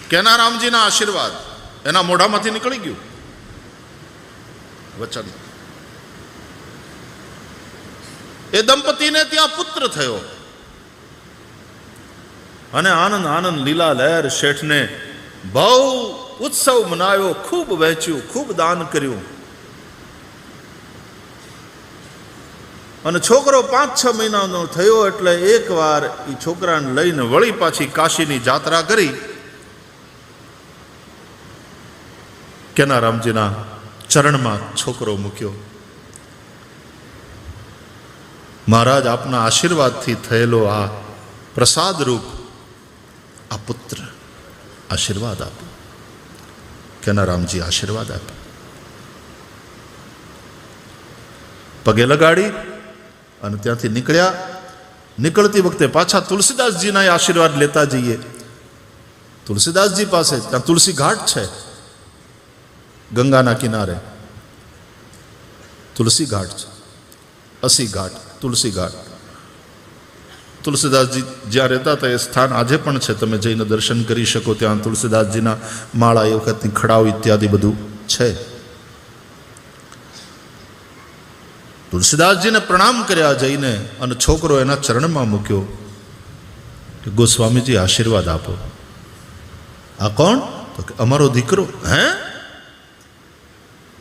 કેના રામજીના આશીર્વાદ એના મોઢામાંથી નીકળી ગયું વચન. એ દંપતીને ત્યાં પુત્ર થયો અને આનંદ આનંદ લીલા લહેર શેઠને બહુ ઉત્સવ મનાવ્યો, ખૂબ વહેંચ્યું, ખૂબ દાન કર્યું. અને છોકરો 5-6 મહિનાનો થયો એટલે એકવાર એ છોકરાને લઈને વળી પાછી કાશીની જાત્રા કરી. કેના રામજીના ચરણમાં છોકરો મૂક્યો. મહારાજ, આપના આશીર્વાદથી થયેલો આ પ્રસાદ રૂપ આ પુત્ર, આશીર્વાદ આપો. કેના રામજી આશીર્વાદ આપે. પગે લગાડી અને ત્યાંથી નીકળ્યા. નીકળતી વખતે પાછા તુલસીદાસજીના આશીર્વાદ લેતા જઈએ. તુલસીદાસજી પાસે ત્યાં તુલસી ઘાટ છે, ગંગાના કિનારે તુલસી ઘાટ છે. અસી ઘાટ, તુલસી ઘાટ. તુલસીદાસજી જ્યાં રહેતા હતા એ સ્થાન આજે પણ છે, તમે જઈને દર્શન કરી શકો. ત્યાં તુલસીદાસજીના માળા, એ વખતની ખડાવ ઇત્યાદિ બધું છે. તુલસીદાસજીને પ્રણામ કર્યા જઈને અને છોકરો એના ચરણમાં મૂક્યો કે ગોસ્વામીજી આશીર્વાદ આપો. આ કોણ? તો કે અમારો દીકરો. હે?